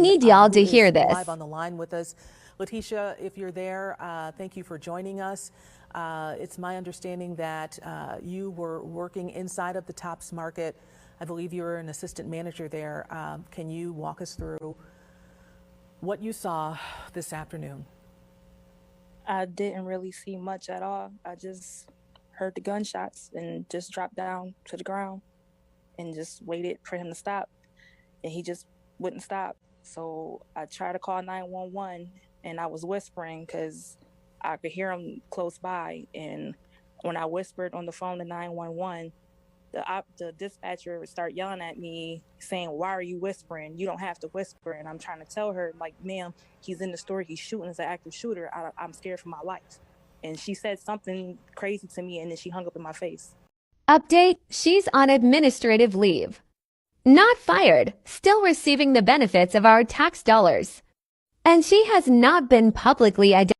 need y'all who to is hear this. live on the line with us. Letitia, if you're there, thank you for joining us. It's my understanding that you were working inside of the Tops Market. I believe you were an assistant manager there. Can you walk us through what you saw this afternoon? I didn't really see much at all. I just heard the gunshots and just dropped down to the ground and just waited for him to stop. And he just wouldn't stop. So I tried to call 911 and I was whispering because I could hear him close by. And when I whispered on the phone to 911, the dispatcher would start yelling at me saying, "Why are you whispering? You don't have to whisper." And I'm trying to tell her, like, "Ma'am, he's in the store, he's shooting as an active shooter. I'm scared for my life." And she said something crazy to me and then she hung up in my face. Update, she's on administrative leave. Not fired, still receiving the benefits of our tax dollars. And she has not been publicly identified.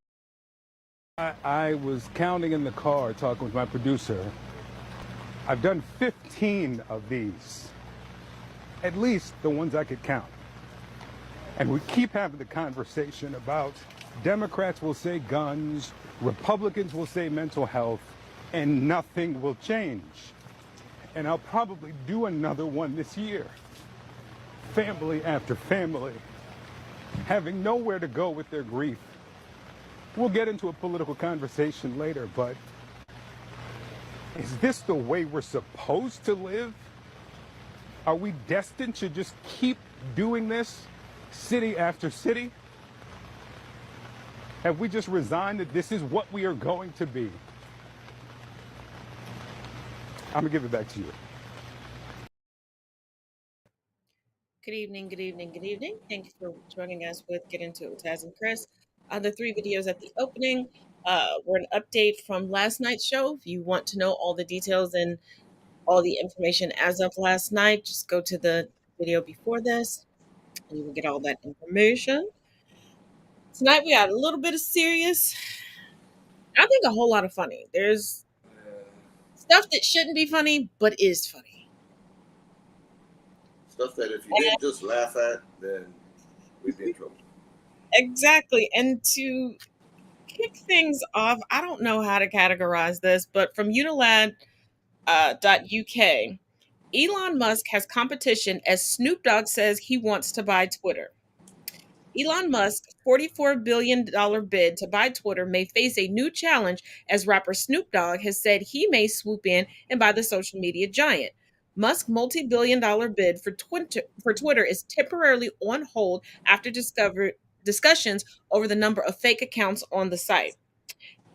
I was counting in the car, talking with my producer. I've done 15 of these, at least the ones I could count. And we keep having the conversation about Democrats will say guns, Republicans will say mental health, and nothing will change. And I'll probably do another one this year. Family after family, having nowhere to go with their grief. We'll get into a political conversation later, but is this the way we're supposed to live? Are we destined to just keep doing this city after city? Have we just resigned that this is what we are going to be? I'm gonna give it back to you. Good evening, good evening, good evening. Thank you for joining us with Get Into It with Taz and Chris. The three videos at the opening were an update from last night's show. If you want to know all the details and all the information as of last night, just go to the video before this and you will get all that information. Tonight we got a little bit of serious, I think a whole lot of funny. There's stuff that shouldn't be funny, but is funny. Stuff that if you didn't just laugh at, then we'd be in trouble. Exactly. And to kick things off, I don't know how to categorize this, but from Unilad.uk, Elon Musk has competition as Snoop Dogg says he wants to buy Twitter. Elon Musk's $44 billion bid to buy Twitter may face a new challenge as rapper Snoop Dogg has said he may swoop in and buy the social media giant. Musk's multi-billion-dollar bid for Twitter is temporarily on hold after discussions over the number of fake accounts on the site.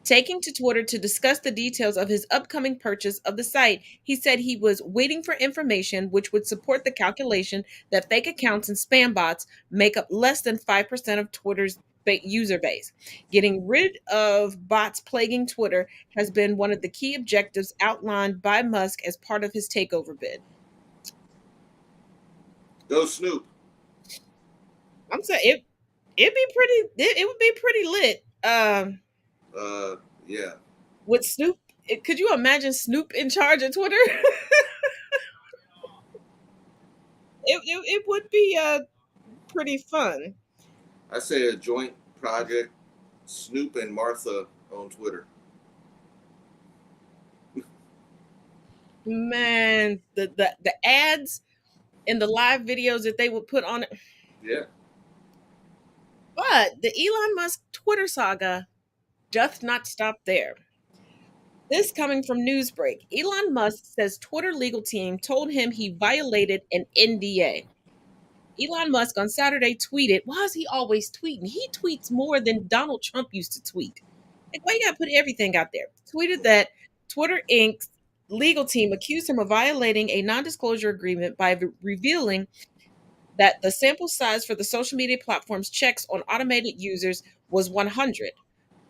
Taking to Twitter to discuss the details of his upcoming purchase of the site, he said he was waiting for information which would support the calculation that fake accounts and spam bots make up less than 5% of Twitter's user base. Getting rid of bots plaguing Twitter has been one of the key objectives outlined by Musk as part of his takeover bid. Go Snoop. I'm saying it would be pretty lit. Yeah. With Snoop, could you imagine Snoop in charge of Twitter? it would be pretty fun. I say a joint project, Snoop and Martha on Twitter. Man, the ads and the live videos that they would put on it. Yeah. But the Elon Musk Twitter saga doth not stop there. This coming from Newsbreak. Elon Musk says Twitter legal team told him he violated an NDA. Elon Musk on Saturday tweeted, why is he always tweeting? He tweets more than Donald Trump used to tweet. Like, why you gotta put everything out there? Tweeted that Twitter Inc.'s legal team accused him of violating a non-disclosure agreement by revealing that the sample size for the social media platform's checks on automated users was 100.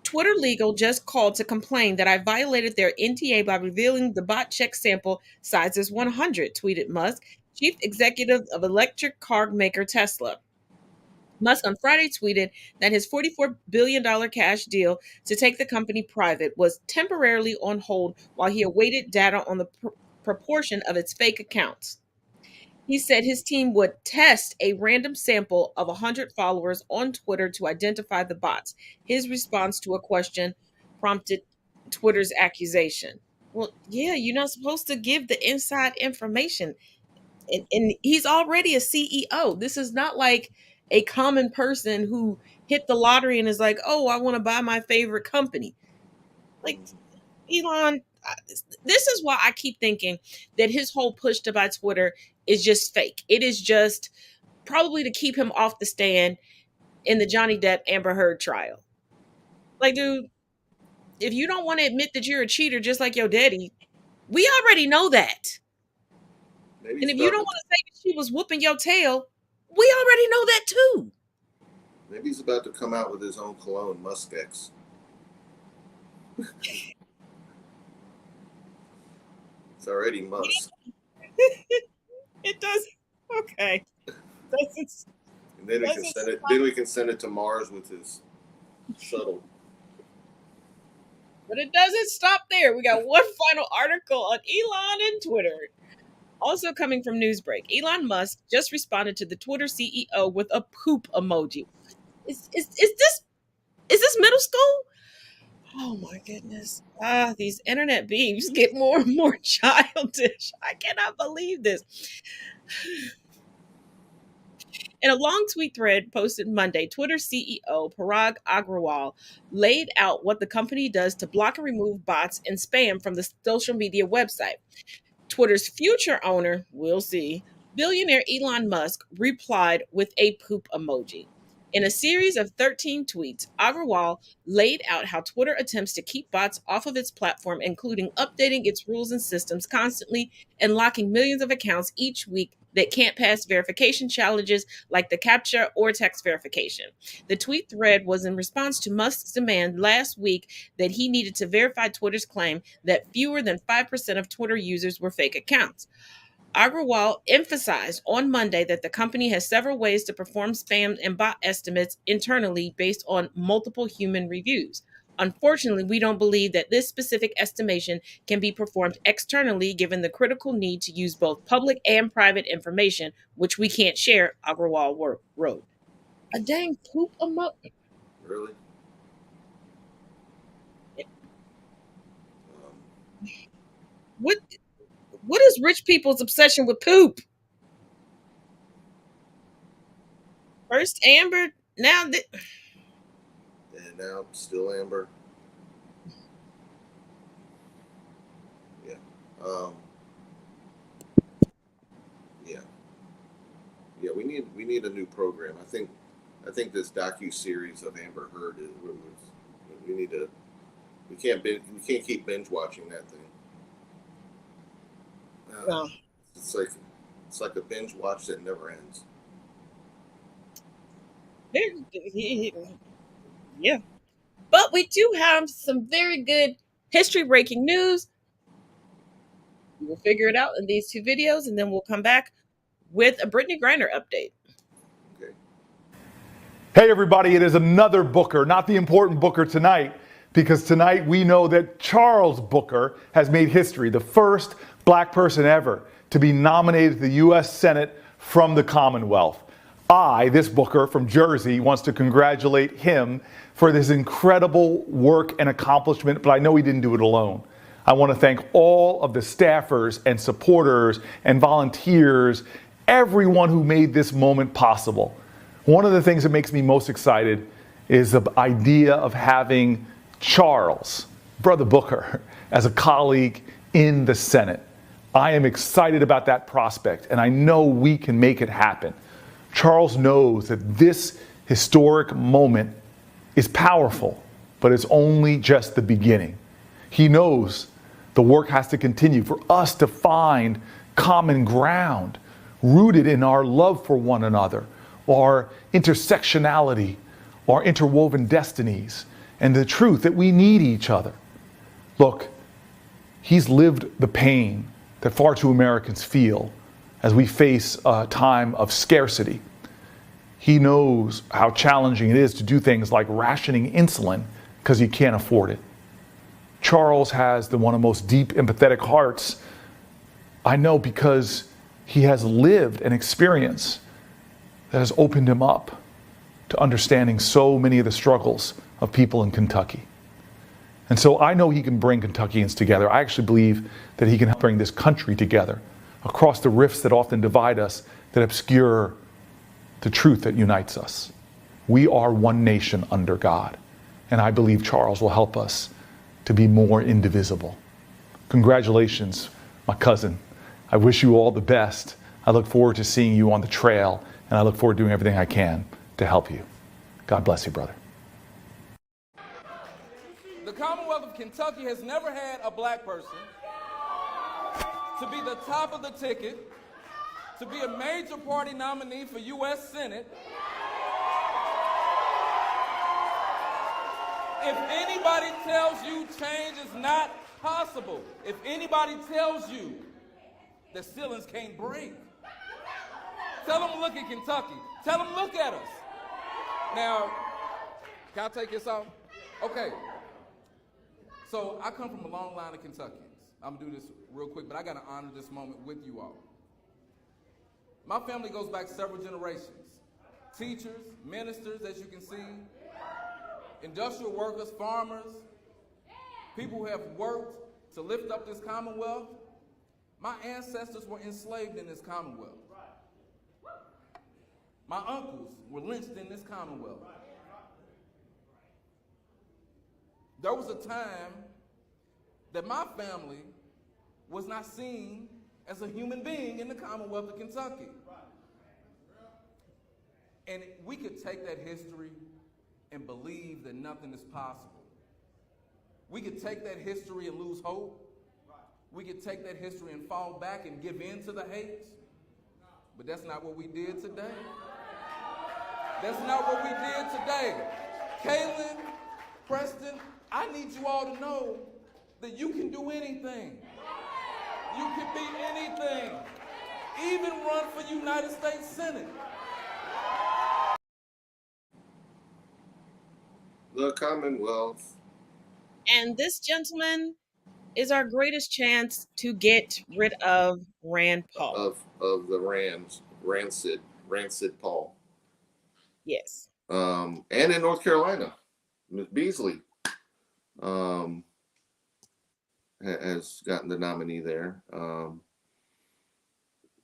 Twitter Legal just called to complain that I violated their NDA by revealing the bot check sample size is 100, tweeted Musk, chief executive of electric car maker Tesla. Musk on Friday tweeted that his $44 billion cash deal to take the company private was temporarily on hold while he awaited data on the proportion of its fake accounts. He said his team would test a random sample of 100 followers on Twitter to identify the bots. His response to a question prompted Twitter's accusation. Well, yeah, you're not supposed to give the inside information. And he's already a CEO. This is not like a common person who hit the lottery and is like, oh, I want to buy my favorite company. Like, Elon, this is why I keep thinking that his whole push to buy Twitter is just fake. It is just probably to keep him off the stand in the Johnny Depp Amber Heard trial. Like, dude, if you don't want to admit that you're a cheater just like your daddy, we already know that. Maybe And he's if you about don't to, want to say that she was whooping your tail, we already know that too. maybe he's about to come out with his own cologne, Muskex. It's already Musk. It does. Okay. That's And then we can send it. Then we can send it to Mars with his shuttle. But it doesn't stop there. We got one final article on Elon and Twitter. Also coming from Newsbreak, Elon Musk just responded to the Twitter CEO with a poop emoji. Is this middle school? Oh my goodness. These internet beings get more and more childish. I cannot believe this. In a long tweet thread posted Monday, Twitter CEO Parag Agrawal laid out what the company does to block and remove bots and spam from the social media website. Twitter's future owner, we'll see, billionaire Elon Musk replied with a poop emoji. In a series of 13 tweets, Agrawal laid out how Twitter attempts to keep bots off of its platform, including updating its rules and systems constantly and locking millions of accounts each week that can't pass verification challenges like the CAPTCHA or text verification. The tweet thread was in response to Musk's demand last week that he needed to verify Twitter's claim that fewer than 5% of Twitter users were fake accounts. Agrawal emphasized on Monday that the company has several ways to perform spam and bot estimates internally based on multiple human reviews. Unfortunately, we don't believe that this specific estimation can be performed externally given the critical need to use both public and private information, which we can't share, Agrawal wrote. A dang poop emoji. Really? What is rich people's obsession with poop? First Amber, now And now still Amber. Yeah. Yeah. Yeah. We need a new program. I think this docu-series of Amber Heard is. We need to. We can't keep binge watching that thing. No. It's like a binge watch that never ends. Yeah. But we do have some very good history breaking news. We will figure it out in these two videos, and then we'll come back with a Brittany Griner update. Okay. Hey everybody, it is another Booker, not the important Booker tonight, because tonight we know that Charles Booker has made history, the first black person ever to be nominated to the U.S. Senate from the Commonwealth. This Booker from Jersey, wants to congratulate him for this incredible work and accomplishment, but I know he didn't do it alone. I want to thank all of the staffers and supporters and volunteers, everyone who made this moment possible. One of the things that makes me most excited is the idea of having Charles, Brother Booker, as a colleague in the Senate. I am excited about that prospect, and I know we can make it happen. Charles knows that this historic moment is powerful, but it's only just the beginning. He knows the work has to continue for us to find common ground rooted in our love for one another, our intersectionality, our interwoven destinies, and the truth that we need each other. Look, he's lived the pain that far too Americans feel as we face a time of scarcity. He knows how challenging it is to do things like rationing insulin because you can't afford it. Charles has one of the most deep, empathetic hearts I know, because He has lived an experience that has opened him up to understanding so many of the struggles of people in Kentucky. And so I know he can bring Kentuckians together. I actually believe that he can help bring this country together across the rifts that often divide us, that obscure the truth that unites us. We are one nation under God. And I believe Charles will help us to be more indivisible. Congratulations, my cousin. I wish you all the best. I look forward to seeing you on the trail, and I look forward to doing everything I can to help you. God bless you, brother. The Commonwealth of Kentucky has never had a black person to be the top of the ticket, to be a major party nominee for U.S. Senate. If anybody tells you change is not possible, if anybody tells you that ceilings can't break, tell them to look at Kentucky. Tell them look at us. Now, can I take this off? Okay. So I come from a long line of Kentuckians. I'm gonna do this real quick, but I gotta honor this moment with you all. My family goes back several generations. Teachers, ministers, as you can see, industrial workers, farmers, people who have worked to lift up this Commonwealth. My ancestors were enslaved in this Commonwealth. My uncles were lynched in this Commonwealth. There was a time that my family was not seen as a human being in the Commonwealth of Kentucky. And we could take that history and believe that nothing is possible. We could take that history and lose hope. We could take that history and fall back and give in to the hate. But that's not what we did today. That's not what we did today. Kaylin, Preston, I need you all to know that you can do anything. You can be anything. Even run for United States Senate. The Commonwealth. And this gentleman is our greatest chance to get rid of Rand Paul. Of the rancid Paul. Yes. And in North Carolina, Ms. Beasley has gotten the nominee there.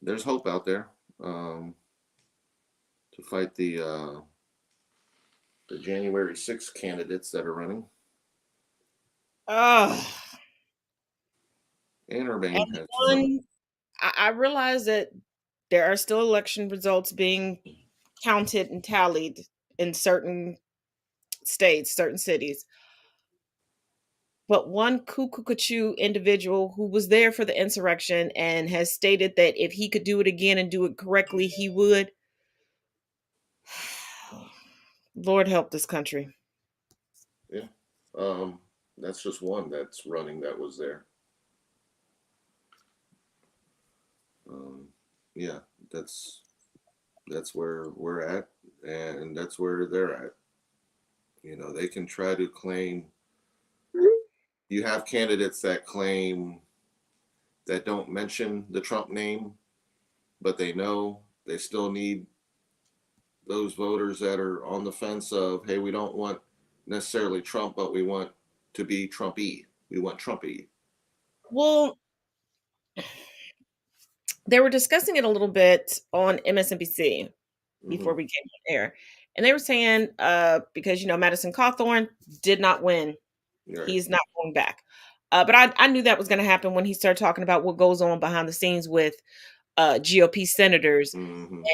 There's hope out there to fight the January 6th candidates that are running. And Urbane has I realize that there are still election results being counted and tallied in certain states, certain cities. But one cuckoo individual who was there for the insurrection and has stated that if he could do it again and do it correctly, he would. Lord help this country. Yeah. That's just one that's running that was there. Yeah, that's where we're at, and that's where they're at. You know, they can try to claim. You have candidates that claim that don't mention the Trump name, but they know they still need those voters that are on the fence of, hey, we don't want necessarily Trump, but we want to be Trumpy. We want Trumpy. Well, they were discussing it a little bit on MSNBC before we came on air. And they were saying, because, Madison Cawthorn did not win. Right. He's not going back. But I knew that was going to happen when he started talking about what goes on behind the scenes with GOP senators. And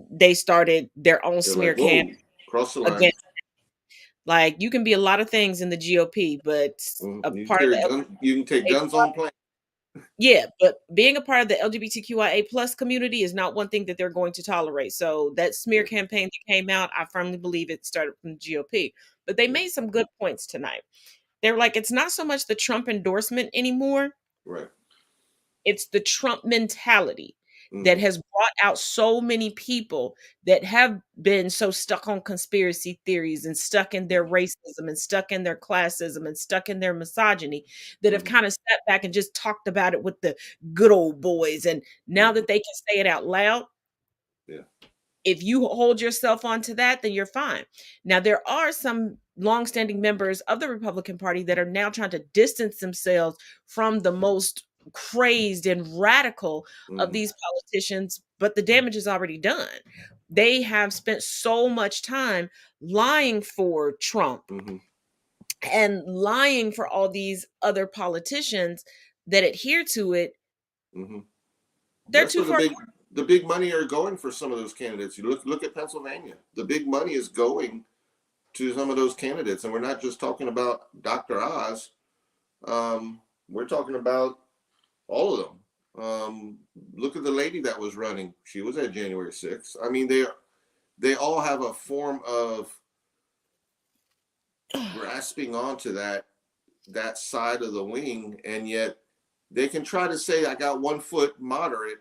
they started their own smear campaign. Cross the line. Against, like, you can be a lot of things in the GOP, but you can take guns on plane. Yeah, but being a part of the LGBTQIA plus community is not one thing that they're going to tolerate. So that smear campaign that came out, I firmly believe it started from the GOP. But they made some good points tonight. They're like, it's not so much the Trump endorsement anymore. Right. It's the Trump mentality. that has brought out so many people that have been so stuck on conspiracy theories and stuck in their racism and stuck in their classism and stuck in their misogyny, that have kind of stepped back and just talked about it with the good old boys. And now that they can say it out loud, if you hold yourself onto that, then you're fine. Now, there are some longstanding members of the Republican Party that are now trying to distance themselves from the most crazed and radical of these politicians, but the damage is already done. They have spent so much time lying for Trump and lying for all these other politicians that adhere to it. They're That's too where far. the big money are going for some of those candidates. You look at Pennsylvania. The big money is going to some of those candidates, and we're not just talking about Dr. Oz. We're talking about all of them. Look at the lady that was running. She was at January 6th. I mean, they all have a form of grasping onto that side of the wing, and yet they can try to say I got 1 foot moderate,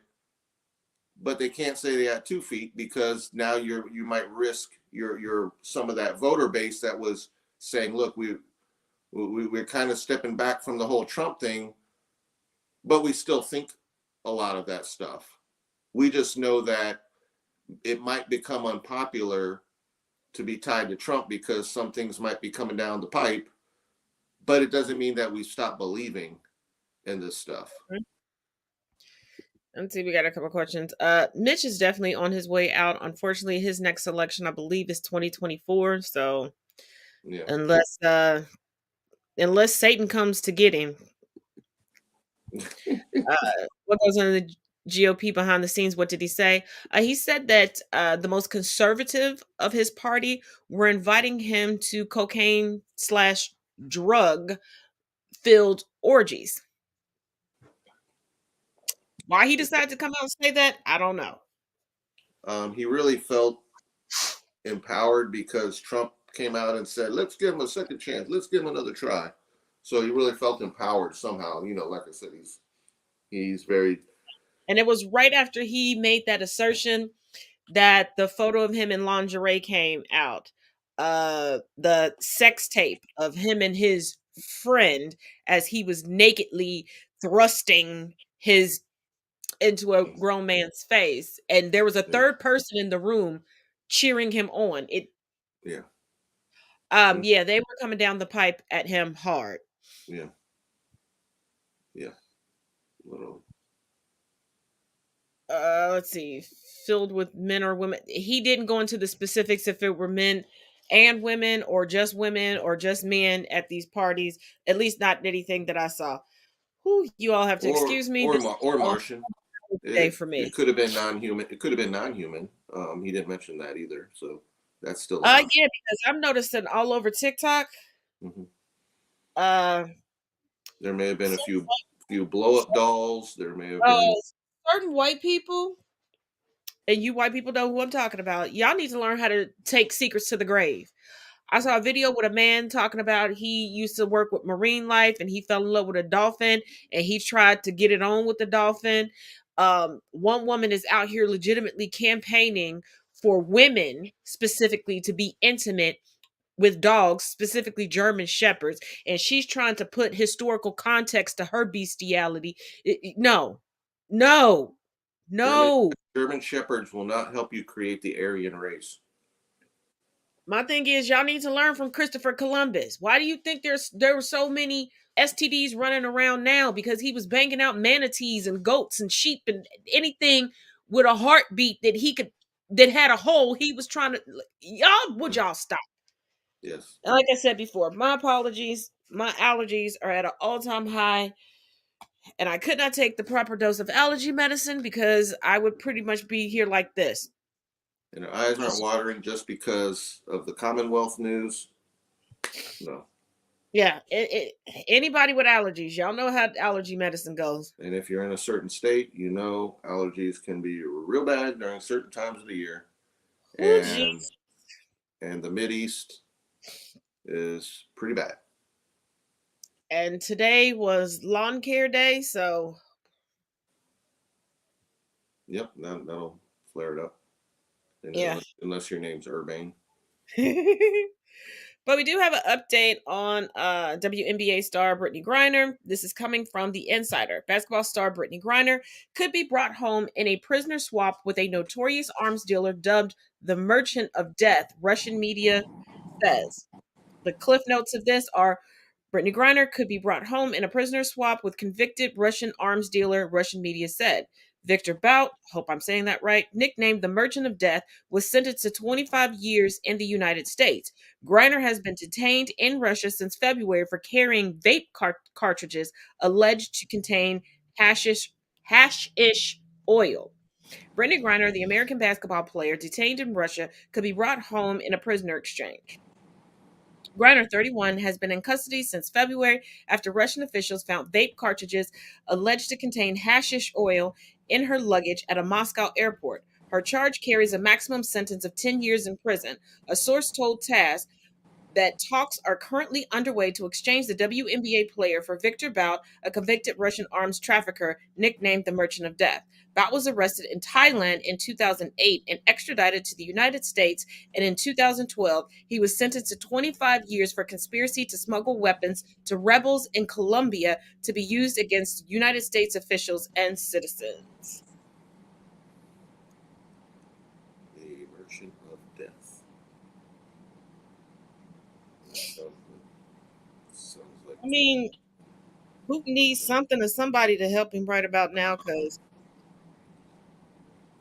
but they can't say they got 2 feet, because now you might risk your some of that voter base that was saying, look, we're kind of stepping back from the whole Trump thing, but we still think a lot of that stuff. We just know that it might become unpopular to be tied to Trump because some things might be coming down the pipe, but it doesn't mean that we stop believing in this stuff. Let's see, we got a couple questions. Mitch is definitely on his way out. Unfortunately, his next election, I believe, is 2024. So unless Satan comes to get him, what goes on in the GOP behind the scenes? What did he say? He said that the most conservative of his party were inviting him to cocaine/drug filled orgies. Why he decided to come out and say that, I don't know. He really felt empowered because Trump came out and said, let's give him a second chance. Let's give him another try. So he really felt empowered somehow. Like I said, he's very. And it was right after he made that assertion that the photo of him in lingerie came out. The sex tape of him and his friend as he was nakedly thrusting his into a grown man's face, and there was a third person in the room cheering him on. They were coming down the pipe at him hard. Little. Let's see, filled with men or women. He didn't go into the specifics if it were men and women or just men at these parties, at least not anything that I saw. You all have to excuse me. Or Martian. Day for me. It could have been non-human. He didn't mention that either. So that's still. Yeah, because I'm noticing all over TikTok. There may have been a few blow-up dolls. There may have been certain white people, and you white people know who I'm talking about. Y'all need to learn how to take secrets to the grave. I saw a video with a man talking about he used to work with marine life and he fell in love with a dolphin and he tried to get it on with the dolphin. One woman is out here legitimately campaigning for women specifically to be intimate with dogs, specifically German shepherds, and she's trying to put historical context to her bestiality. No. German shepherds will not help you create the Aryan race. My thing is, y'all need to learn from Christopher Columbus. Why do you think there were so many STDs running around now? Because he was banging out manatees and goats and sheep and anything with a heartbeat that had a hole. He was trying to. Y'all stop? Yes. And like I said before, my apologies. My allergies are at an all-time high, and I could not take the proper dose of allergy medicine because I would pretty much be here like this. And our eyes aren't watering just because of the Commonwealth news. No. Yeah. Anybody with allergies, y'all know how allergy medicine goes. And if you're in a certain state, allergies can be real bad during certain times of the year. And the Mideast is pretty bad. And today was lawn care day, so. Yep, that'll flare it up. Yeah. Unless your name's Urbane. But we do have an update on WNBA star Brittany Griner. This is coming from The Insider. Basketball star Brittany Griner could be brought home in a prisoner swap with a notorious arms dealer dubbed the Merchant of Death, Russian media says. The cliff notes of this are Brittany Griner could be brought home in a prisoner swap with convicted Russian arms dealer, Russian media said. Victor Bout, hope I'm saying that right, nicknamed the Merchant of Death, was sentenced to 25 years in the United States. Griner has been detained in Russia since February for carrying vape cartridges alleged to contain hashish oil. Brittany Griner, the American basketball player detained in Russia, could be brought home in a prisoner exchange. Griner, 31, has been in custody since February after Russian officials found vape cartridges alleged to contain hashish oil in her luggage at a Moscow airport. Her charge carries a maximum sentence of 10 years in prison. A source told TASS that talks are currently underway to exchange the WNBA player for Victor Bout, a convicted Russian arms trafficker nicknamed the Merchant of Death. Bout was arrested in Thailand in 2008 and extradited to the United States, and in 2012, he was sentenced to 25 years for conspiracy to smuggle weapons to rebels in Colombia to be used against United States officials and citizens. The Merchant of Death. Sounds like. I mean, who needs something or somebody to help him right about now? Because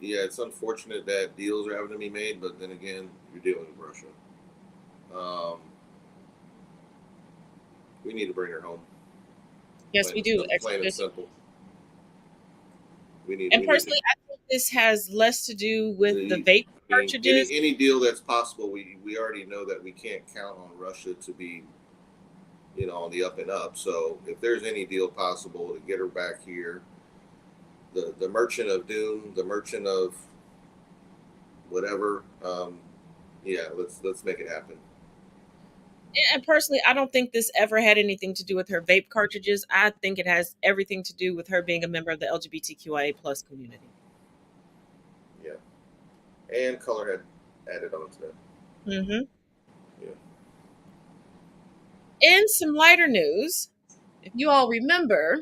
yeah, it's unfortunate that deals are having to be made, but then again, you're dealing with Russia. We need to bring her home. yes, we do. Plain and simple. And personally, I think this has less to do with the vape cartridges. Any deal that's possible, we already know that we can't count on Russia to be, on the up and up. So if there's any deal possible to get her back here, the Merchant of Doom, the Merchant of whatever, let's make it happen. And personally, I don't think this ever had anything to do with her vape cartridges. I think it has everything to do with her being a member of the LGBTQIA plus community. Yeah. And color had added on to that. Mm-hmm. Yeah. In some lighter news, if you all remember,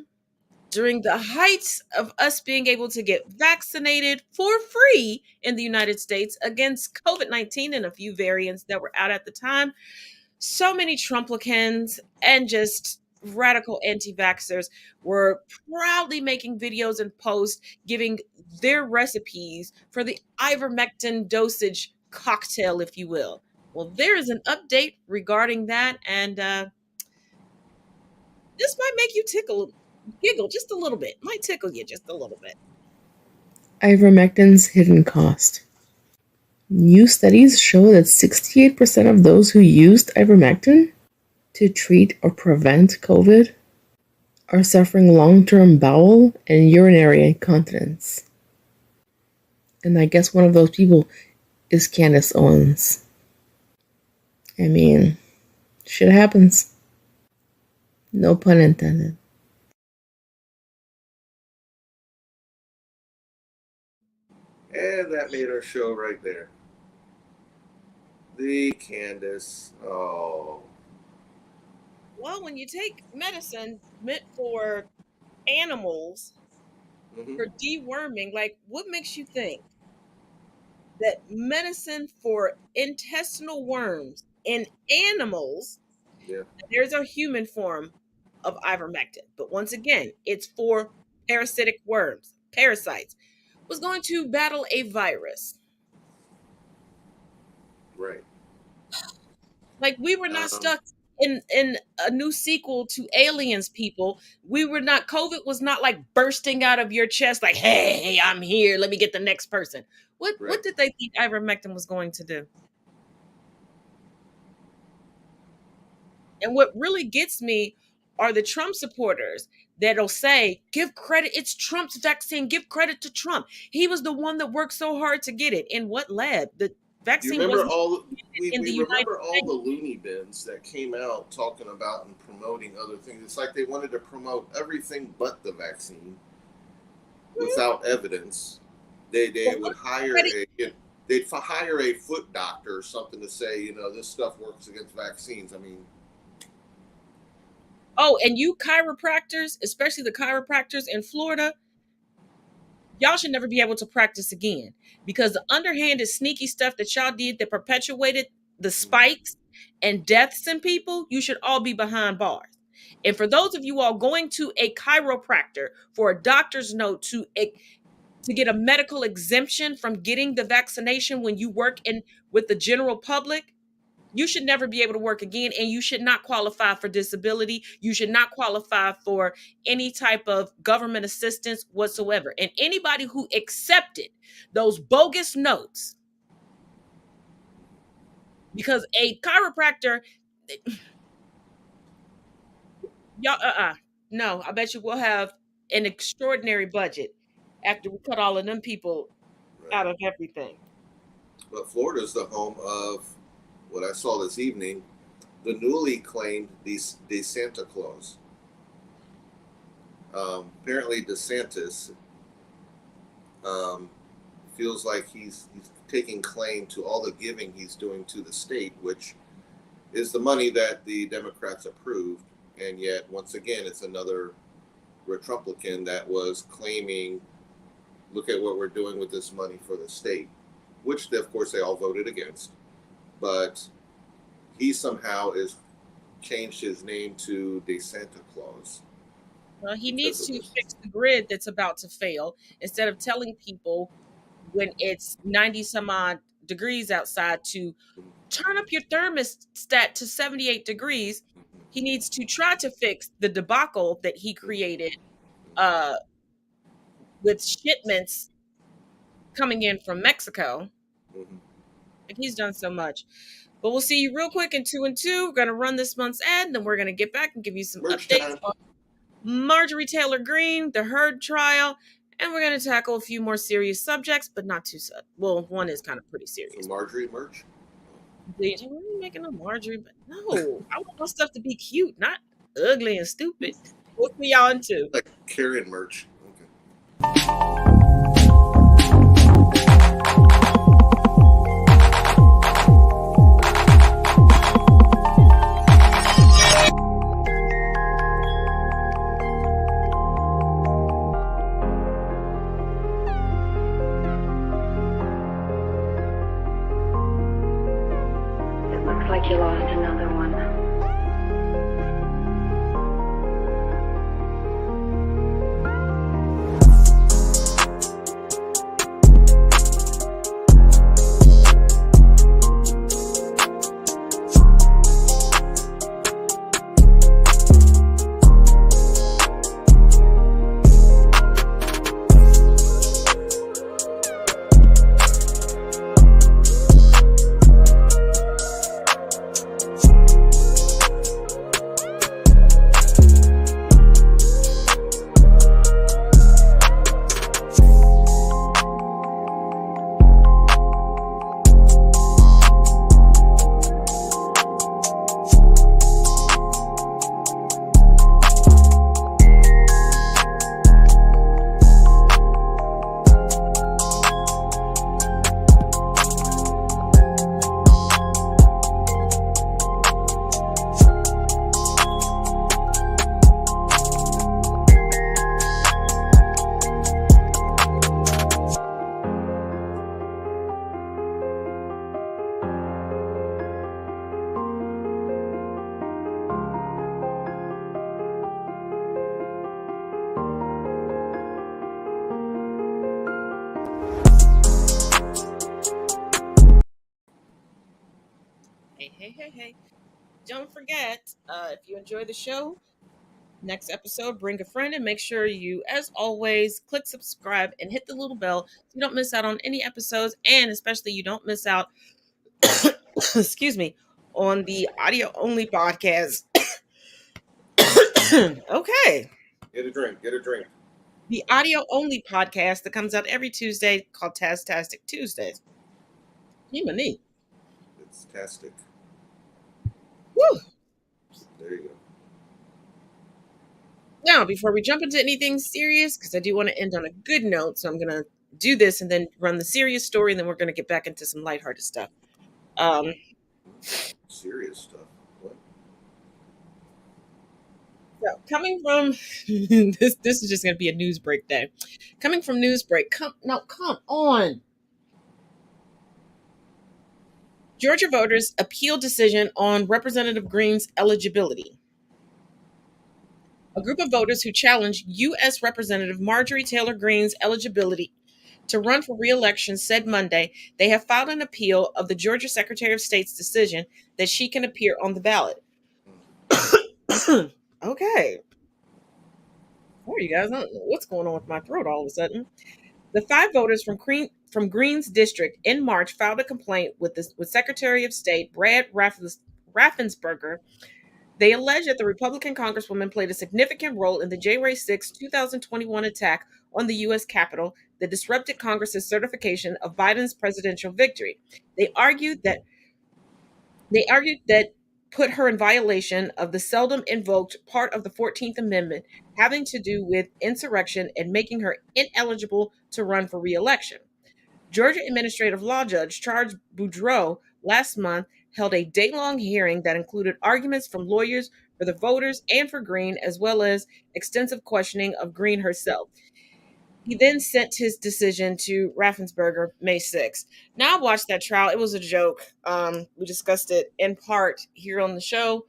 during the heights of us being able to get vaccinated for free in the United States against COVID-19 and a few variants that were out at the time, so many Trumplicans and just radical anti-vaxxers were proudly making videos and posts giving their recipes for the ivermectin dosage cocktail, if you will. Well, there is an update regarding that, and this might make you giggle just a little bit. Might tickle you just a little bit. Ivermectin's hidden cost. New studies show that 68% of those who used ivermectin to treat or prevent COVID are suffering long-term bowel and urinary incontinence. And I guess one of those people is Candace Owens. I mean, shit happens. No pun intended. And that made our show right there. The Candace. Oh. Well, when you take medicine meant for animals, for deworming, like what makes you think that medicine for intestinal worms in animals, there's a human form of ivermectin, but once again, it's for parasitic worms, parasites, was going to battle a virus. Right. Like we were not stuck in a new sequel to Aliens, people. COVID was not like bursting out of your chest like, hey, I'm here, let me get the next person. What did they think ivermectin was going to do? And what really gets me are the Trump supporters that'll say, give credit, it's Trump's vaccine, give credit to Trump. He was the one that worked so hard to get it. In what lab? The vaccine we remember all the loony bins that came out talking about and promoting other things. It's like they wanted to promote everything but the vaccine without evidence. They Well, would hire already- they'd hire a foot doctor or something to say, this stuff works against vaccines. I mean, Oh, and you chiropractors, especially the chiropractors in Florida, y'all should never be able to practice again because the underhanded, sneaky stuff that y'all did that perpetuated the spikes and deaths in people, you should all be behind bars. And for those of you all going to a chiropractor for a doctor's note to get a medical exemption from getting the vaccination when you work in with the general public, you should never be able to work again, and you should not qualify for disability. You should not qualify for any type of government assistance whatsoever. And anybody who accepted those bogus notes, because a chiropractor, y'all, no, I bet you we'll have an extraordinary budget after we cut all of them people out of everything. but Florida is the home of what I saw this evening, the newly claimed the Santa Claus. Apparently, DeSantis feels like he's taking claim to all the giving he's doing to the state, which is the money that the Democrats approved. And yet, once again, it's another Republican that was claiming, look at what we're doing with this money for the state, which, of course, they all voted against. But he somehow is changed his name to the Santa Claus. Well, he needs to fix the grid that's about to fail instead of telling people when it's 90 some odd degrees outside to turn up your thermostat to 78 degrees. He needs to try to fix the debacle that he created with shipments coming in from Mexico. Like, he's done so much. But we'll see you real quick in 2 and 2. We're going to run this month's ad, then we're going to get back and give you some updates on Marjorie Taylor Greene, the Heard trial, and we're going to tackle a few more serious subjects, but not too sad. Well, one is kind of pretty serious. So Marjorie merch? We're making a Marjorie, but no, I want my stuff to be cute, not ugly and stupid. We'll see y'all in 2. Like Karen merch. Okay. You lost another one. Hey. Don't forget, if you enjoy the show, next episode, bring a friend and make sure you, as always, click subscribe and hit the little bell so you don't miss out on any episodes, and especially you don't miss out, excuse me, on the audio only podcast. Okay. Get a drink. The audio only podcast that comes out every Tuesday called Tastastic Tuesdays. Neat. It's tastic. Woo! There you go. Now, before we jump into anything serious, because I do want to end on a good note, so I'm going to do this and then run the serious story, and then we're going to get back into some lighthearted stuff. Serious stuff. What? So coming from this is just going to be a news break day. Coming from news break. Come on. Georgia voters appeal decision on Representative Green's eligibility. A group of voters who challenged U.S. Representative Marjorie Taylor Greene's eligibility to run for re-election said Monday they have filed an appeal of the Georgia Secretary of State's decision that she can appear on the ballot. Okay. Sorry, you guys. I don't know what's going on with my throat all of a sudden. The 5 voters from Greene's district in March filed a complaint with Secretary of State Brad Raffensperger. They allege that the Republican Congresswoman played a significant role in the January 6, 2021 attack on the U.S. Capitol that disrupted Congress's certification of Biden's presidential victory. They argued that put her in violation of the seldom invoked part of the 14th Amendment having to do with insurrection and making her ineligible to run for re-election. Georgia Administrative Law Judge Charles Boudreaux last month held a day-long hearing that included arguments from lawyers for the voters and for Greene, as well as extensive questioning of Greene herself. He then sent his decision to Raffensperger May 6th. Now I watched that trial. It was a joke. We discussed it in part here on the show.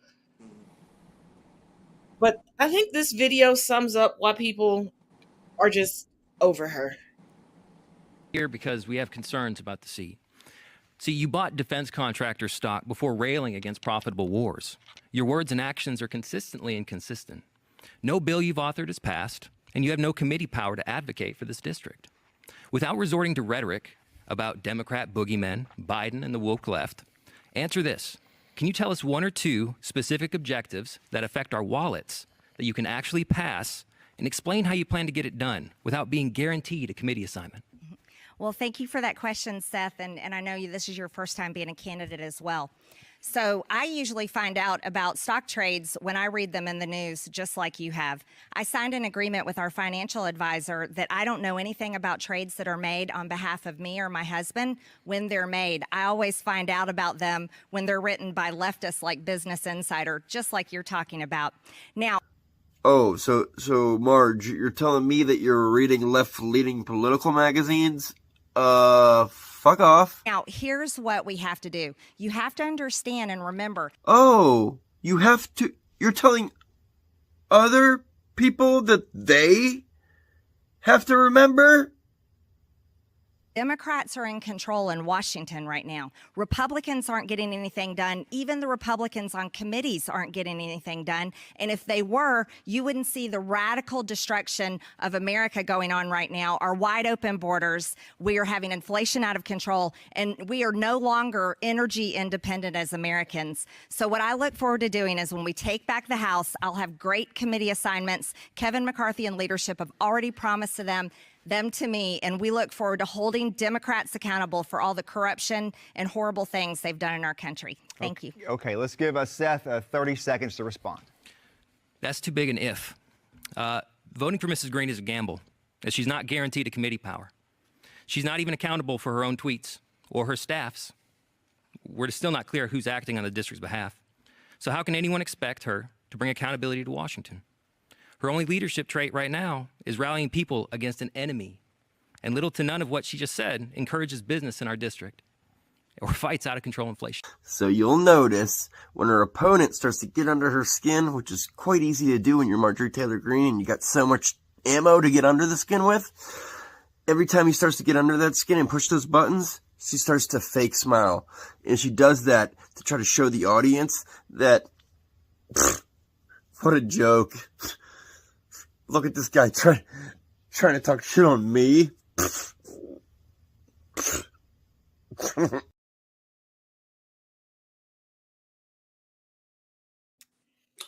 But I think this video sums up why people are just over her. Here because we have concerns about the seat. See, you bought defense contractor stock before railing against profitable wars. Your words and actions are consistently inconsistent. No bill you've authored has passed, and you have no committee power to advocate for this district. Without resorting to rhetoric about Democrat boogeymen, Biden, and the woke left, answer this. Can you tell us 1 or 2 specific objectives that affect our wallets that you can actually pass, and explain how you plan to get it done without being guaranteed a committee assignment? Well, thank you for that question, Seth, and I know this is your first time being a candidate as well. So I usually find out about stock trades when I read them in the news, just like you have. I signed an agreement with our financial advisor that I don't know anything about trades that are made on behalf of me or my husband when they're made. I always find out about them when they're written by leftists like Business Insider, just like you're talking about. Now, oh, so Marge, you're telling me that you're reading left-leaning political magazines? Fuck off. Now, here's what we have to do. You have to understand and remember. Oh, you're telling other people that they have to remember? Democrats are in control in Washington right now. Republicans aren't getting anything done. Even the Republicans on committees aren't getting anything done. And if they were, you wouldn't see the radical destruction of America going on right now. Our wide open borders, we are having inflation out of control, and we are no longer energy independent as Americans. So what I look forward to doing is when we take back the House, I'll have great committee assignments. Kevin McCarthy and leadership have already promised to them to me, and we look forward to holding Democrats accountable for all the corruption and horrible things they've done in our country. Thank you. Okay, let's give Seth 30 seconds to respond. That's too big an if. Voting for Mrs. Greene is a gamble, as she's not guaranteed a committee power. She's not even accountable for her own tweets or her staff's. We're still not clear who's acting on the district's behalf. So how can anyone expect her to bring accountability to Washington? Her only leadership trait right now is rallying people against an enemy. And little to none of what she just said encourages business in our district or fights out of control inflation. So you'll notice when her opponent starts to get under her skin, which is quite easy to do when you're Marjorie Taylor Greene and you got so much ammo to get under the skin with, every time he starts to get under that skin and push those buttons, she starts to fake smile. And she does that to try to show the audience that, what a joke. Look at this guy trying to talk shit on me.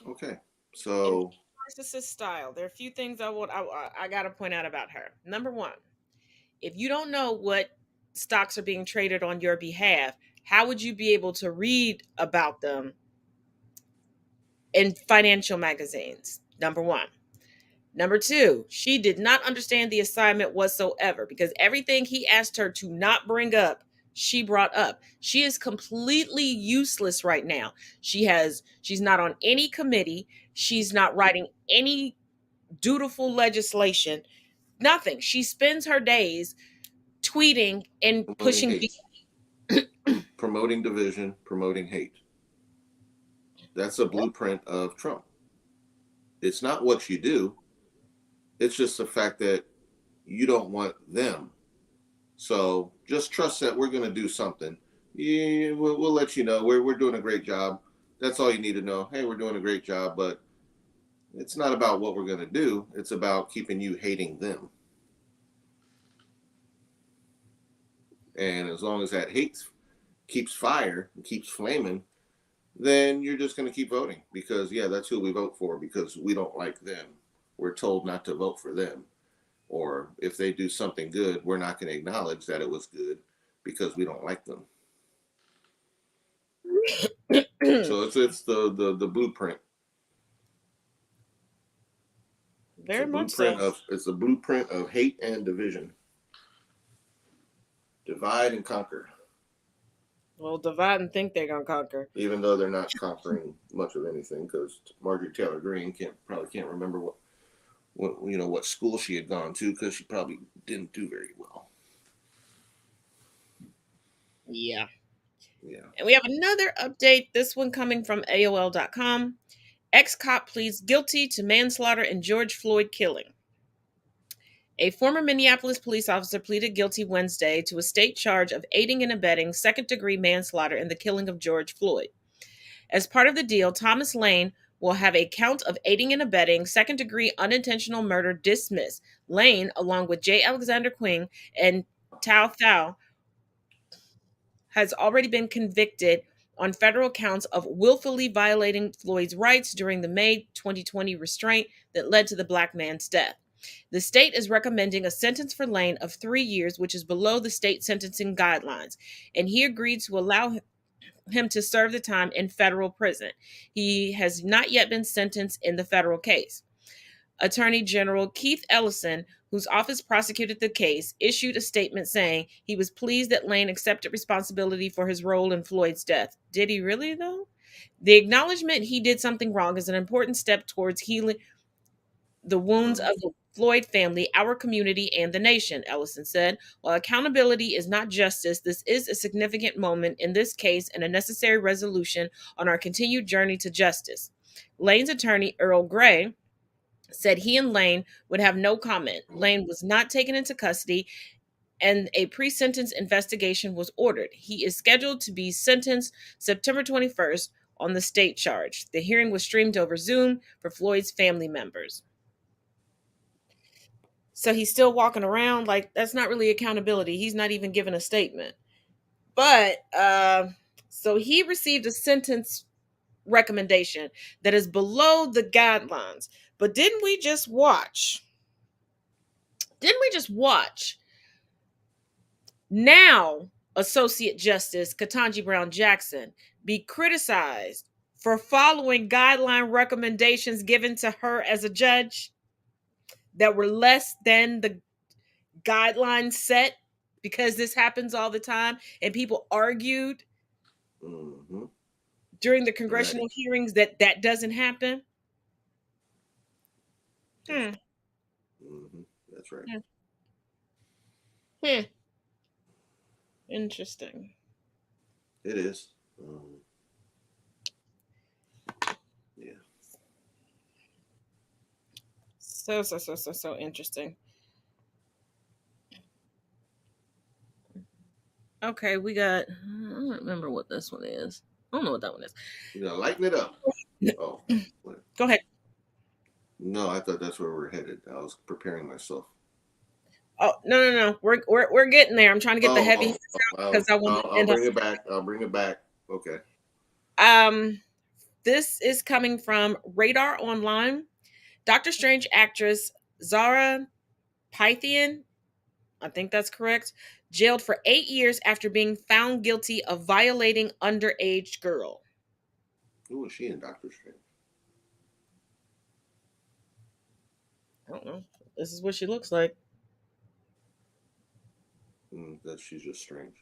Okay, so Narcissist style. There are a few things I got to point out about her. Number one, if you don't know what stocks are being traded on your behalf, how would you be able to read about them in financial magazines? Number one. Number two, she did not understand the assignment whatsoever because everything he asked her to not bring up, she brought up. She is completely useless right now. She's not on any committee. She's not writing any dutiful legislation. Nothing. She spends her days tweeting and Promoting pushing. hate. Promoting division, promoting hate. That's a blueprint of Trump. It's not what you do. It's just the fact that you don't want them. So just trust that we're going to do something. Yeah, we'll let you know. We're doing a great job. That's all you need to know. Hey, we're doing a great job, but it's not about what we're going to do. It's about keeping you hating them. And as long as that hate keeps fire and keeps flaming, then you're just going to keep voting because, yeah, that's who we vote for because we don't like them. We're told not to vote for them. Or if they do something good, we're not going to acknowledge that it was good because we don't like them. So it's the blueprint. Very much so. It's a blueprint of hate and division. Divide and conquer. Well, divide and think they're gonna conquer. Even though they're not conquering much of anything, because Marjorie Taylor Greene probably can't remember what school she had gone to because she probably didn't do very well. Yeah. Yeah. And we have another update. This one coming from AOL.com. Ex-cop pleads guilty to manslaughter in George Floyd killing. A former Minneapolis police officer pleaded guilty Wednesday to a state charge of aiding and abetting second-degree manslaughter in the killing of George Floyd. As part of the deal, Thomas Lane will have a count of aiding and abetting second-degree unintentional murder dismissed. Lane, along with J. Alexander Quing and Tao Thao, has already been convicted on federal counts of willfully violating Floyd's rights during the May 2020 restraint that led to the black man's death. The state is recommending a sentence for Lane of 3 years, which is below the state sentencing guidelines, and he agreed to allow him to serve the time in federal prison. He has not yet been sentenced in the federal case. Attorney General Keith Ellison, whose office prosecuted the case, issued a statement saying he was pleased that Lane accepted responsibility for his role in Floyd's death. Did he really, though? The acknowledgement he did something wrong is an important step towards healing the wounds of the Floyd family, our community, and the nation, Ellison said. While accountability is not justice, this is a significant moment in this case and a necessary resolution on our continued journey to justice. Lane's attorney, Earl Gray, said he and Lane would have no comment. Lane was not taken into custody and a pre-sentence investigation was ordered. He is scheduled to be sentenced September 21st on the state charge. The hearing was streamed over Zoom for Floyd's family members. So he's still walking around like that's not really accountability. He's not even giving a statement. But so he received a sentence recommendation that is below the guidelines. But didn't we just watch now Associate Justice Ketanji Brown Jackson be criticized for following guideline recommendations given to her as a judge that were less than the guidelines set, because this happens all the time and people argued during the congressional hearings that doesn't happen? That's right. Interesting. It is. Yeah. So interesting. Okay, we got, I don't remember what this one is. I don't know what that one is. You know, lighten it up. Oh, go ahead. No, I thought that's where we're headed. I was preparing myself. Oh, no. We're getting there. I'm trying to get the heavy because I want to I'll bring it back. I'll bring it back. Okay. This is coming from Radar Online. Doctor Strange actress Zara Pythian, I think that's correct, jailed for 8 years after being found guilty of violating underage girl. Who was she in Doctor Strange? I don't know. This is what she looks like. That she's just strange.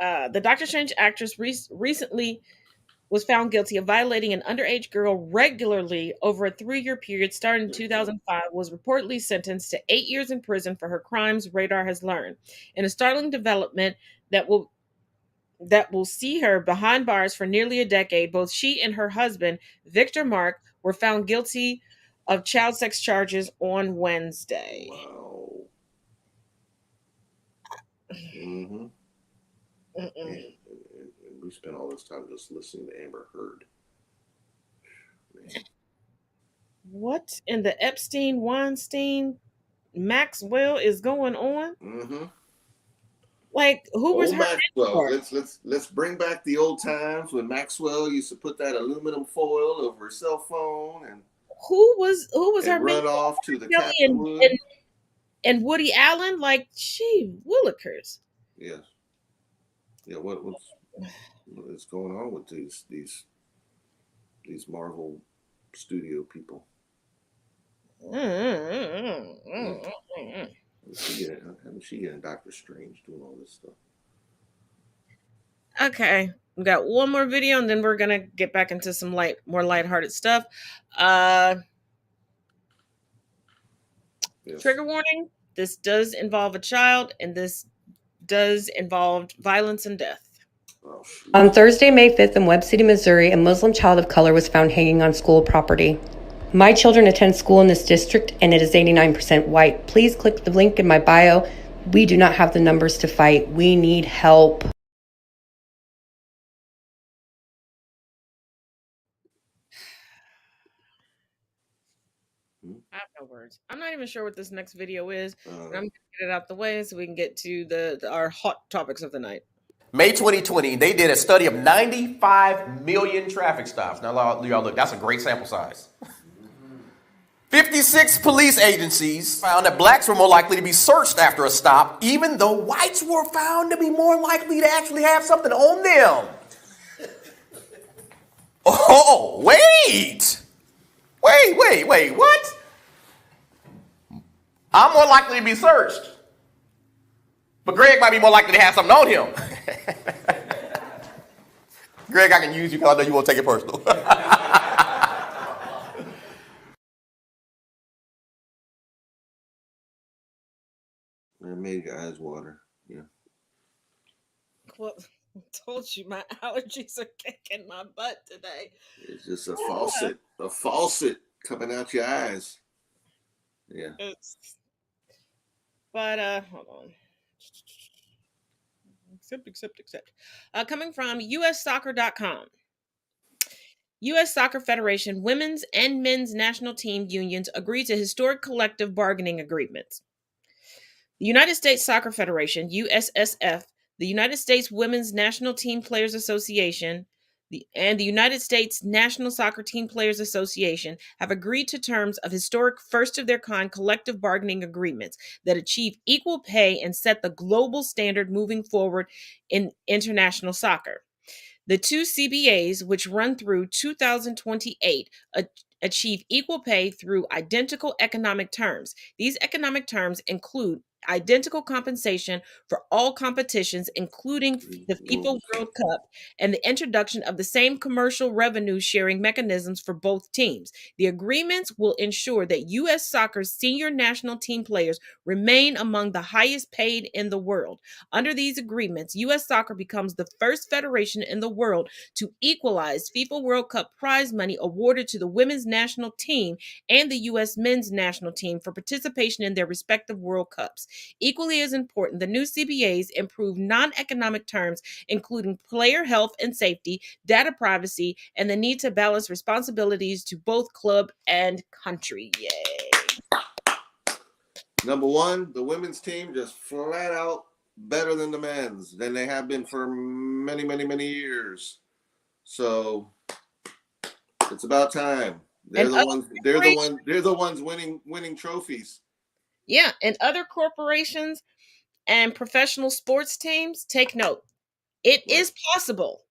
The Doctor Strange actress recently was found guilty of violating an underage girl regularly over a 3-year period starting in 2005, was reportedly sentenced to 8 years in prison for her crimes, Radar has learned. In a startling development that will see her behind bars for nearly a decade, both she and her husband, Victor Mark, were found guilty of child sex charges on Wednesday. Wow. Mm-hmm. And we spent all this time just listening to Amber Heard. Man. What in the Epstein, Weinstein, Maxwell is going on? Mm-hmm. Like, who was old her Maxwell? mentor? Let's bring back the old times when Maxwell used to put that aluminum foil over his cell phone and who was her run mentor? off to the Kelly Cottonwood. and Woody Allen? Like, gee, willikers. Yes. Yeah. What is going on with these Marvel studio people? Haven't she getting Doctor Strange doing all this stuff? Okay, we got one more video, and then we're gonna get back into some more lighthearted stuff. Yes. Trigger warning: this does involve a child, and this does involve violence and death. Oh, on Thursday, May 5th in Webb City, Missouri, a Muslim child of color was found hanging on school property. My children attend school in this district, and it is 89% white. Please click the link in my bio. We do not have the numbers to fight. We need help. I have no words. I'm not even sure what this next video is, but I'm gonna get it out the way so we can get to our hot topics of the night. May 2020, they did a study of 95 million traffic stops. Now, y'all look, that's a great sample size. 56 police agencies found that blacks were more likely to be searched after a stop, even though whites were found to be more likely to actually have something on them. Oh, wait, what? I'm more likely to be searched, but Greg might be more likely to have something on him. Greg, I can use you because I know you won't take it personal. It made your eyes water. Yeah. Well, I told you my allergies are kicking my butt today. It's just a faucet coming out your eyes. Yeah. But hold on. Accept. Coming from ussoccer.com. U.S. Soccer Federation women's and men's national team unions agreed to historic collective bargaining agreements. The United States Soccer Federation, USSF, the United States Women's National Team Players Association, and the United States National Soccer Team Players Association have agreed to terms of historic first-of-their-kind collective bargaining agreements that achieve equal pay and set the global standard moving forward in international soccer. The two CBAs, which run through 2028, achieve equal pay through identical economic terms. These economic terms include identical compensation for all competitions, including the FIFA World Cup, and the introduction of the same commercial revenue sharing mechanisms for both teams. The agreements will ensure that U.S. soccer's senior national team players remain among the highest paid in the world. Under these agreements, U.S. soccer becomes the first federation in the world to equalize FIFA World Cup prize money awarded to the women's national team and the U.S. men's national team for participation in their respective World Cups. Equally as important, the new CBAs improve non-economic terms, including player health and safety, data privacy, and the need to balance responsibilities to both club and country. Yay. Number one, the women's team just flat out better than the men's than they have been for many, many, many years. So it's about time. They're the ones winning trophies. Yeah, and other corporations and professional sports teams, take note. It is possible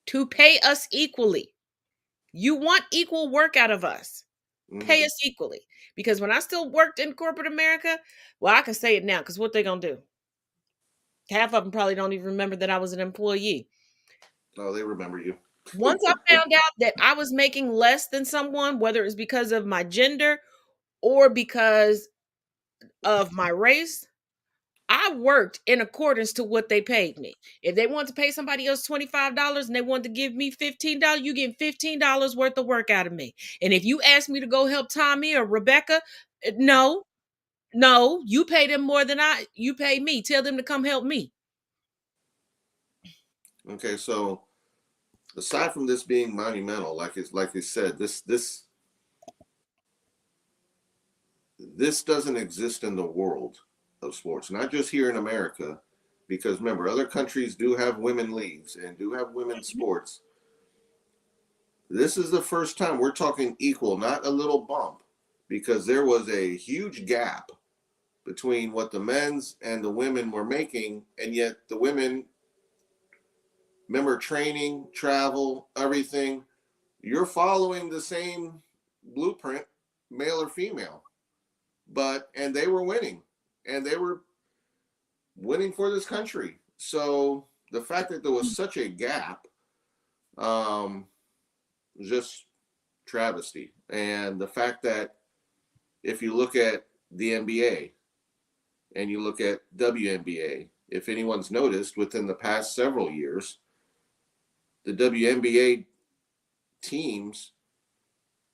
to pay us equally. You want equal work out of us. Pay us equally. Because when I still worked in corporate America, well, I can say it now because what they going to do? Half of them probably don't even remember that I was an employee. No, they remember you. Once I found out that I was making less than someone, whether it's because of my gender or because of my race, I worked in accordance to what they paid me. If they want to pay somebody else $25 and they want to give me $15, you get $15 worth of work out of me. And if you ask me to go help Tommy or Rebecca, no, you pay them more than you pay me. Tell them to come help me. Okay, so aside from this being monumental, like you said, this doesn't exist in the world of sports, not just here in America, because remember, other countries do have women leagues and do have women's sports. This is the first time we're talking equal, not a little bump, because there was a huge gap between what the men's and the women were making, and yet the women, remember, training, travel, everything, you're following the same blueprint, male or female. And they were winning, and they were winning for this country. So the fact that there was such a gap, just travesty. And the fact that if you look at the NBA and you look at WNBA, if anyone's noticed within the past several years, the WNBA teams,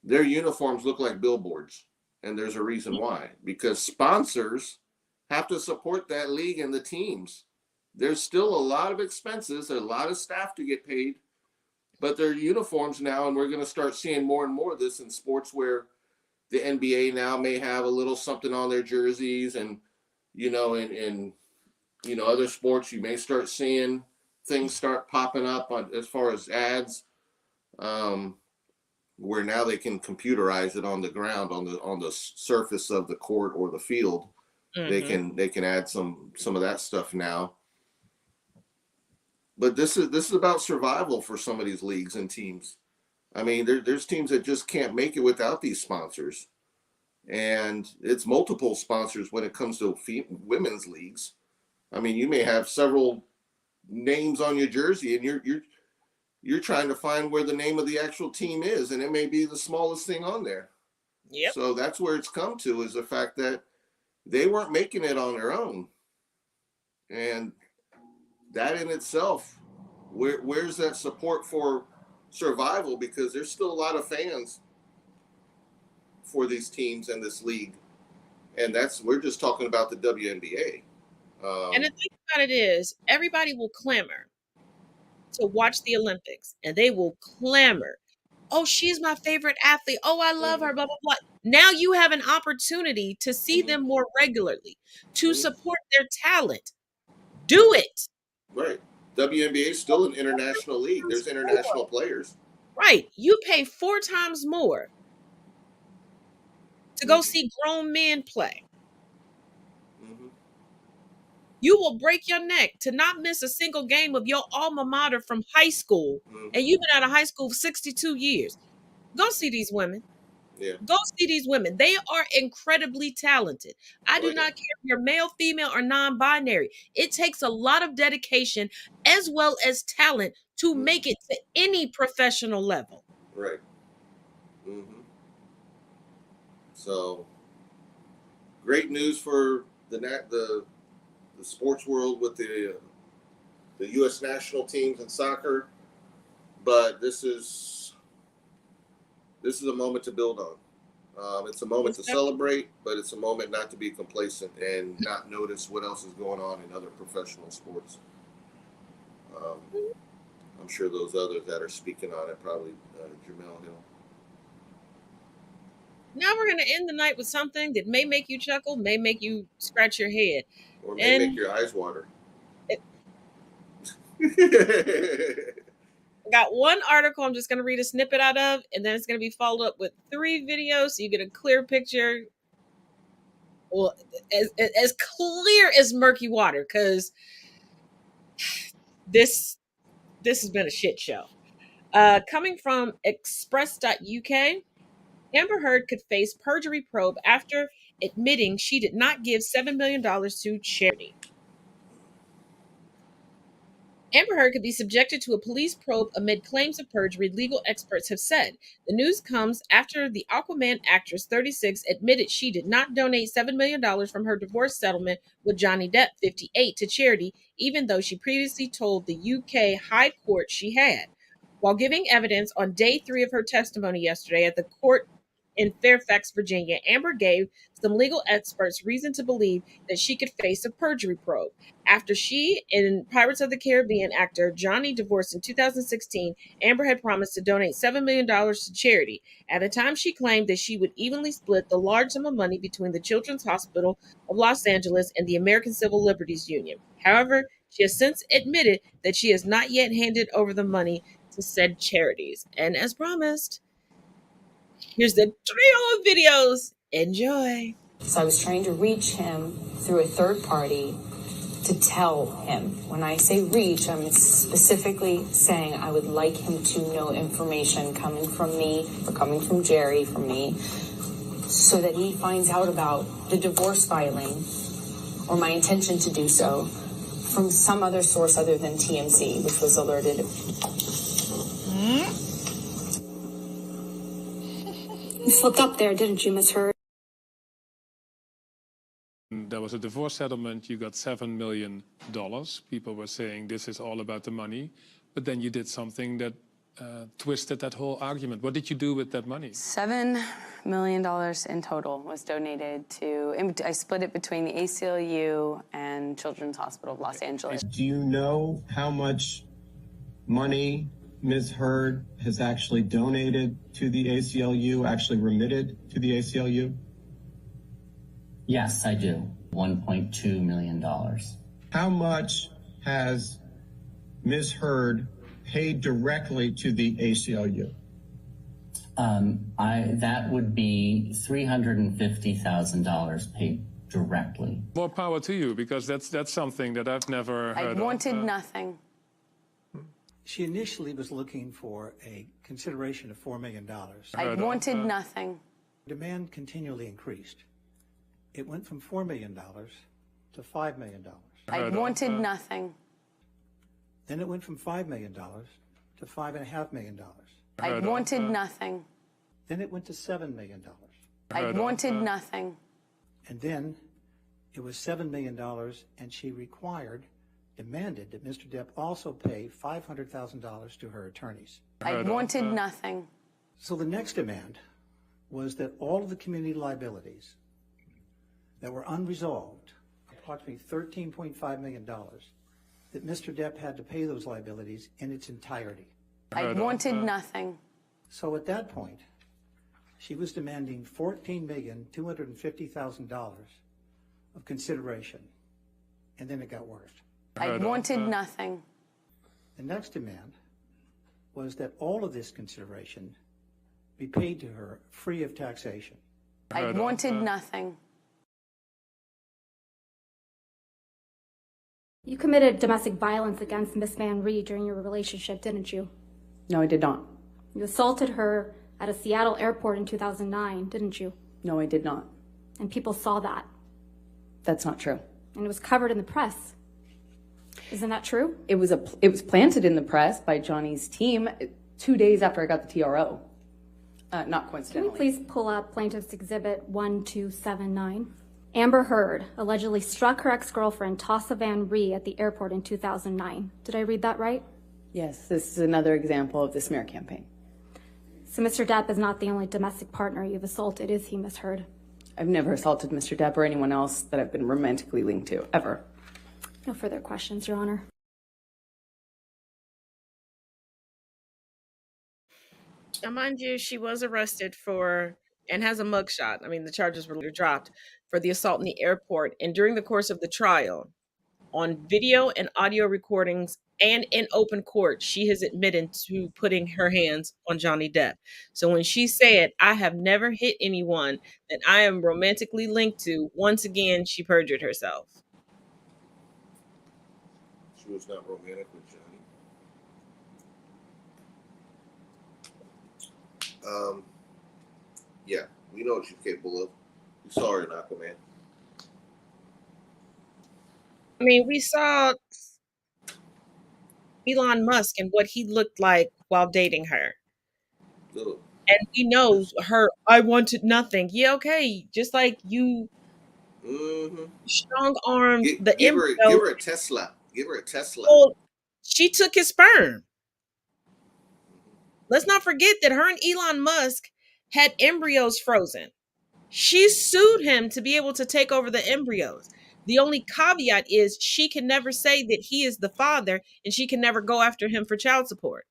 their uniforms look like billboards. And there's a reason why, because sponsors have to support that league and the teams. There's still a lot of expenses, a lot of staff to get paid, but their uniforms now, and we're going to start seeing more and more of this in sports where the NBA now may have a little something on their jerseys, and in other sports you may start seeing things start popping up on as far as ads, where now they can computerize it on the ground, on the surface of the court or the field. Mm-hmm. They can add some of that stuff now. But this is about survival for some of these leagues and teams. I mean, there's teams that just can't make it without these sponsors, and it's multiple sponsors when it comes to women's leagues. I mean, you may have several names on your jersey, and you're trying to find where the name of the actual team is, and it may be the smallest thing on there. Yep. So that's where it's come to, is the fact that they weren't making it on their own. And that in itself, where's that support for survival? Because there's still a lot of fans for these teams and this league. And we're just talking about the WNBA. And the thing about it is, everybody will clamor to watch the Olympics, and they will clamor, oh, she's my favorite athlete. Oh, I love her, blah, blah, blah. Now you have an opportunity to see them more regularly, to support their talent. Do it. Right. WNBA is still an international league. There's international players. Right. You pay 4 times more to go see grown men play. Mm-hmm. You will break your neck to not miss a single game of your alma mater from high school. Mm-hmm. And you've been out of high school for 62 years. Go see these women. Yeah. Go see these women. They are incredibly talented. I do not care if you're male, female, or non-binary. It takes a lot of dedication as well as talent to make it to any professional level. Right. Mm-hmm. So, great news for the sports world with the U.S. national teams in soccer, but this is a moment to build on. It's a moment to celebrate, but it's a moment not to be complacent and not notice what else is going on in other professional sports. I'm sure those others that are speaking on it, probably Jamel Hill. Now we're going to end the night with something that may make you chuckle, may make you scratch your head. Or may make your eyes water. I got one article I'm just going to read a snippet out of, and then it's going to be followed up with 3 videos so you get a clear picture. Well, as clear as murky water, because this has been a shit show. Coming from express.uk, Amber Heard could face perjury probe after admitting she did not give $7 million to charity. Amber Heard could be subjected to a police probe amid claims of perjury, legal experts have said. The news comes after the Aquaman actress, 36, admitted she did not donate $7 million from her divorce settlement with Johnny Depp, 58, to charity, even though she previously told the UK High Court she had. While giving evidence on day 3 of her testimony yesterday at the court in Fairfax, Virginia, Amber gave some legal experts reason to believe that she could face a perjury probe. After she and Pirates of the Caribbean actor Johnny divorced in 2016, Amber had promised to donate $7 million to charity. At the time, she claimed that she would evenly split the large sum of money between the Children's Hospital of Los Angeles and the American Civil Liberties Union. However, she has since admitted that she has not yet handed over the money to said charities. And as promised, here's the trio of videos. Enjoy. So I was trying to reach him through a third party to tell him. When I say reach, I'm specifically saying I would like him to know information coming from me or coming from Jerry, from me, so that he finds out about the divorce filing or my intention to do so from some other source other than TMZ, which was alerted. You slipped up there, didn't you, Miss Heard? There was a divorce settlement. You got $7 million. People were saying this is all about the money. But then you did something that twisted that whole argument. What did you do with that money? $7 million in total was donated to, I split it between the ACLU and Children's Hospital of Los Angeles. Do you know how much money Ms. Heard has actually donated to the ACLU, actually remitted to the ACLU? Yes, I do. $1.2 million. How much has Ms. Heard paid directly to the ACLU? That would be $350,000 paid directly. More power to you, because that's something that I've never heard of. I wanted nothing. She initially was looking for a consideration of $4 million. I wanted nothing. Demand continually increased. It went from $4 million to $5 million. I wanted nothing. Then it went from $5 million to $5.5 million. I wanted nothing. Then it went to $7 million. I wanted nothing. And then it was $7 million, and she demanded that Mr. Depp also pay $500,000 to her attorneys. I wanted nothing. So the next demand was that all of the community liabilities that were unresolved, approximately $13.5 million, that Mr. Depp had to pay those liabilities in its entirety. I wanted nothing. So at that point, she was demanding $14,250,000 of consideration, and then it got worse. I wanted nothing. The next demand was that all of this consideration be paid to her free of taxation. I wanted nothing. You committed domestic violence against Miss Van Ree during your relationship, didn't you? No, I did not. You assaulted her at a Seattle airport in 2009, didn't you? No, I did not. And people saw that. That's not true. And it was covered in the press. Isn't that true? It was planted in the press by Johnny's team 2 days after I got the TRO. Not coincidentally. Can you please pull up Plaintiff's Exhibit 1279? Amber Heard allegedly struck her ex-girlfriend Tassa Van Ree at the airport in 2009. Did I read that right? Yes, this is another example of the smear campaign. So Mr. Depp is not the only domestic partner you've assaulted, is he, Miss Heard? I've never assaulted Mr. Depp or anyone else that I've been romantically linked to, ever. No further questions, Your Honor. Now, mind you, she was arrested for and has a mugshot. I mean, the charges were dropped for the assault in the airport. And during the course of the trial, on video and audio recordings and in open court, she has admitted to putting her hands on Johnny Depp. So when she said, I have never hit anyone that I am romantically linked to, once again, she perjured herself. She was not romantic with Johnny. Yeah, we know what she's capable of. We saw her in Aquaman. I mean, we saw Elon Musk and what he looked like while dating her. Little. And we know her, I wanted nothing. Yeah, okay. Just like you strong armed the Give embryo. her a Tesla. Give her a Tesla. Well, she took his sperm. Let's not forget that her and Elon Musk had embryos frozen. She sued him to be able to take over the embryos. The only caveat is she can never say that he is the father, and she can never go after him for child support.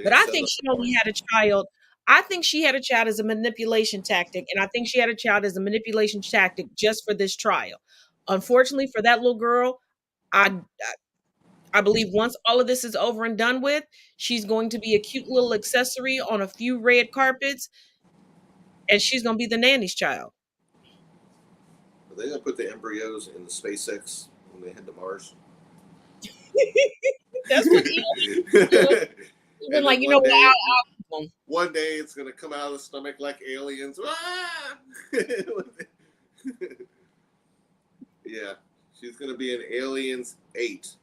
But I think she only had a child. I think she had a child as a manipulation tactic, and I think she had a child as a manipulation tactic just for this trial. Unfortunately for that little girl, I believe once all of this is over and done with, she's going to be a cute little accessory on a few red carpets, and she's going to be the nanny's child. Are they gonna put the embryos in the SpaceX when they head to Mars? That's what even like, you know what? One day it's gonna come out of the stomach like aliens. Ah! Yeah, she's gonna be in Aliens 8.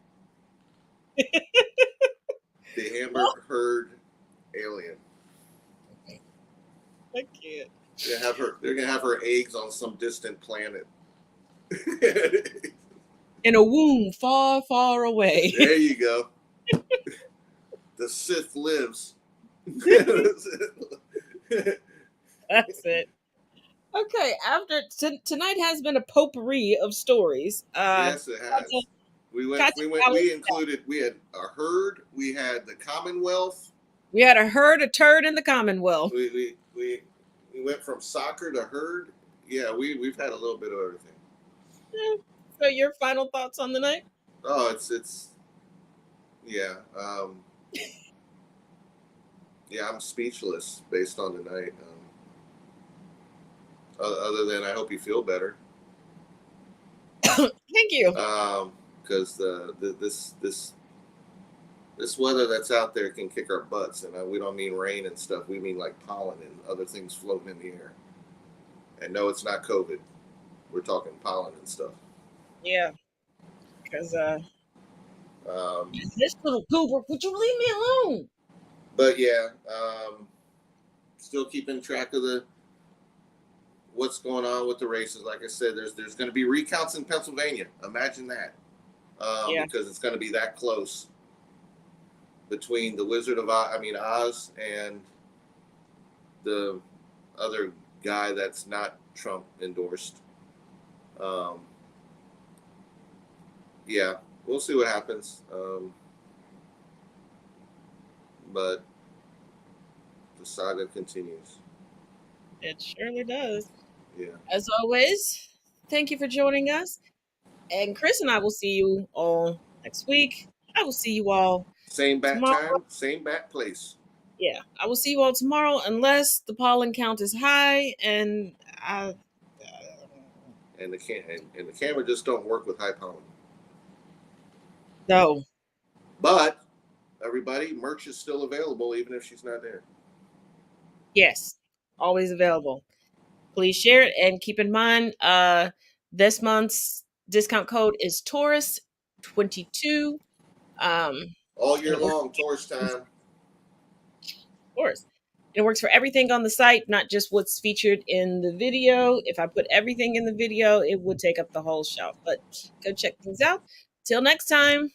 The Amber Heard alien. I can't. They're gonna have her eggs on some distant planet. In a womb far, far away. There you go. The Sith lives. That's it. Okay, after tonight has been a potpourri of stories. Yes, it has. We included. We had a herd. We had the Commonwealth. We had a herd, a turd in the Commonwealth. We went from soccer to herd. Yeah, we've had a little bit of everything. Yeah. So your final thoughts on the night? Oh, it's yeah. Yeah, I'm speechless based on the night. Other than I hope you feel better. Thank you. Because this weather that's out there can kick our butts, and we don't mean rain and stuff. We mean like pollen and other things floating in the air. And no, it's not COVID. We're talking pollen and stuff. Yeah. Because this little goober, would you leave me alone? But yeah, still keeping track of what's going on with the races. Like I said, there's going to be recounts in Pennsylvania. Imagine that. Because it's going to be that close between the Wizard of Oz and the other guy that's not Trump endorsed. Yeah, we'll see what happens. But the saga continues. It surely does. Yeah. As always, thank you for joining us. And Chris and I will see you all next week. I will see you all same bat tomorrow. Time, same bat place. Yeah, I will see you all tomorrow unless the pollen count is high and and the camera just don't work with high pollen. No. But everybody, merch is still available even if she's not there. Yes, always available. Please share it and keep in mind this month's discount code is Taurus22. All year long, Taurus time. Of course. It works for everything on the site, not just what's featured in the video. If I put everything in the video, it would take up the whole shelf. But go check things out. Till next time.